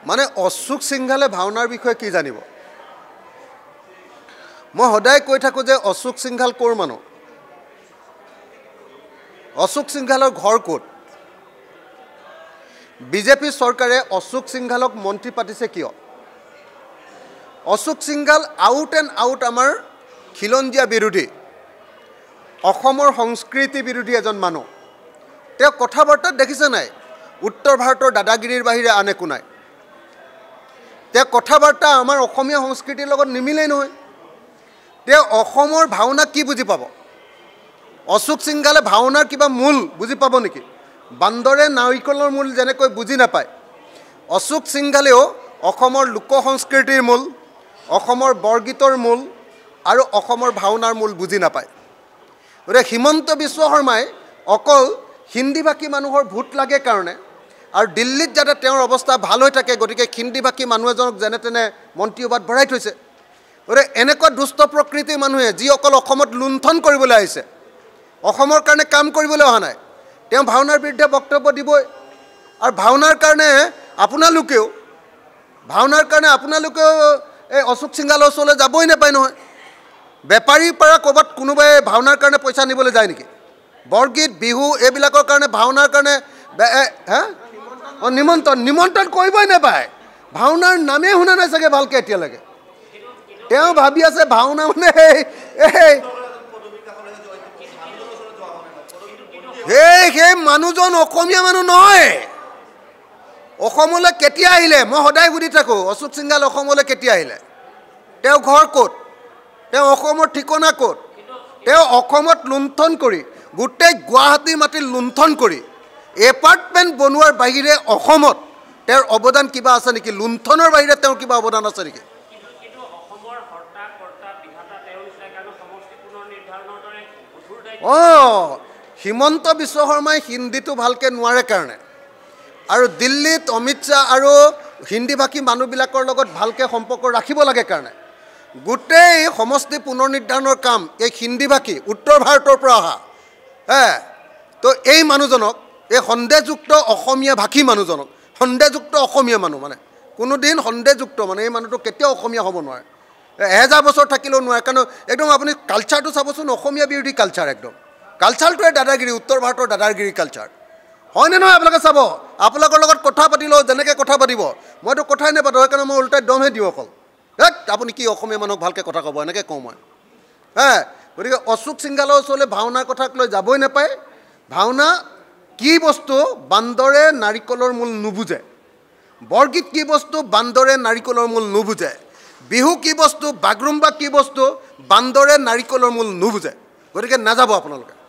মানে অশোক সিংঘালে ভাওনাৰ বিষয়ে কি জানিব মই সদায় কৈ থাকো যে অশোক সিংঘাল কোৰ মানুহ অশোক সিংঘালৰ ঘৰ ক'ত বিজেপি চৰকাৰে অশোক সিংঘালক মন্ত্ৰী পাতিছে কিয় Ashok Singhal out and out আমাৰ খিলঞ্জীয়া বিৰোধী অসমৰ সংস্কৃতি বিৰোধী এজন মানুহ তেওঁ কথা বাৰ্তাত দেখিছে নাই উত্তৰ ভাৰতৰ দাদাগিৰিৰ বাহিৰে আন একো নাই তেওঁ কথা বাৰ্তা আমাৰ অসমীয়া সংস্কৃতিৰ লগত নিমিলেই নহয় তেওঁ অসমৰ ভাওনা কি বুজি পাব অশোক সিংঘালে ভাওনাৰ কিবা মূল বুজি পাব নেকি বান্দৰে নাৰিকলৰ মূল যেনেকৈ বুজি নাপায় অশোক সিংঘালেও অসমৰ লোক সংস্কৃতিৰ মূল অসমৰ বৰগীতৰ মূল আৰু অসমৰ ভাওনাৰ মূল বুজি নাপায় গতিকে হিমন্ত বিশ্ব শৰ্মাই অকল হিন্দীভাষী মানুহৰ ভোট লাগে কাৰণে আৰু দিল্লীত যাতে তেওঁৰ অৱস্থা ভাল হৈ থাকে গতিকে হিন্দীভাষী মানুহ এজনক যেনে তেনে মন্ত্ৰীসভাত ভৰাই থৈছে গতিকে এনেকুৱা দুষ্ট প্ৰকৃতিৰ মানুহে যি অকল অসমত লুণ্ঠন কৰিবলৈ আহিছে অসমৰ কাৰণে কাম কৰিবলৈ অহা নাই তেওঁ ভাওনাৰ বিৰুদ্ধে বক্তব্য দিবই আৰু ভাওনাৰ কাৰণে আপোনালোকেও এই অশোক সিংঘালৰ ওচৰলৈ যাবই নাপায় নহয় বেপাৰীৰ পৰা ক'ৰবাত কোনোবাই ভাওনাৰ কাৰণে পইচা নিবলৈ যায় নেকি বৰগীত বিহু এইবিলাকৰ কাৰণে ভাওনাৰ কাৰণে নিমন্ত্ৰণ কৰিবই নাপায় ভাওনাৰ নামেই শুনা নাই চাগে ভালকৈ এতিয়ালৈকে তেওঁ ভাবি আছে ভাওনা মানে সেই মানুহজন অসমীয়া মানুহ নহয় অসমলৈ কেতিয়া আহিলে মই সদায় সুধি থাকোঁ অশোক সিংঘাল অসমলৈ কেতিয়া আহিলে তেওঁ ঘৰ ক'ত তেওঁ অসমৰ ঠিকনা ক'ত তেওঁ অসমত লুণ্ঠন কৰি গোটেই গুৱাহাটীৰ মাটি লুণ্ঠন কৰি এপাৰ্টমেণ্ট বনোৱাৰ বাহিৰে অসমত তেওঁৰ অৱদান কিবা আছে নেকি লুণ্ঠনৰ বাহিৰে তেওঁৰ কিবা অৱদান আছে নেকি হিমন্ত বিশ্ব শৰ্মাই হিন্দীটো ভালকৈ নোৱাৰে কাৰণে আৰু দিল্লীত অমিত শ্বাহ আৰু হিন্দীভাষী মানুহবিলাকৰ লগত ভালকৈ সম্পৰ্ক ৰাখিব লাগে কাৰণে গোটেই সমষ্টি পুনৰ নিৰ্ধাৰণৰ কাম এই হিন্দীভাষী উত্তৰ ভাৰতৰ পৰা অহা তো এই মানুহজনক এই সন্দেহযুক্ত অসমীয়া ভাষী মানুহজনক সন্দেহযুক্ত অসমীয়া মানুহ মানে কোনোদিন সন্দেহযুক্ত মানে এই মানুহটো কেতিয়াও অসমীয়া হ'ব নোৱাৰে 1000 বছৰ থাকিলেও নোৱাৰে কাৰণ একদম আপুনি কালচাৰটো চাবচোন অসমীয়া বিৰোধী কালচাৰ একদম কালচাৰটোৱে দাদাগিৰি উত্তৰ ভাৰতৰ দাদাগিৰি কালচাৰ হয়নে নহয় আপোনালোকে চাব আপোনালোকৰ লগত কথা পাতিলেও যেনেকৈ কথা পাতিব মইতো কথাই নাপাতো সেইকাৰণে মই ওলোটাই দমহে দিওঁ অকল আপুনি কি অসমীয়া মানুহক ভালকৈ কথা ক'ব এনেকৈ কওঁ মই গতিকে অশোক সিংঘালৰ ওচৰলৈ ভাওনাৰ কথাক লৈ যাবই নাপায় ভাওনা কি বস্তু বান্দৰে নাৰিকলৰ মূল নুবুজে বৰগীত কি বস্তু বান্দৰে নাৰিকলৰ মূল নুবুজে বিহু কি বস্তু বাগৰুম্বা কি বস্তু বান্দৰে নাৰিকলৰ মূল নুবুজে গতিকে নাযাব আপোনালোকে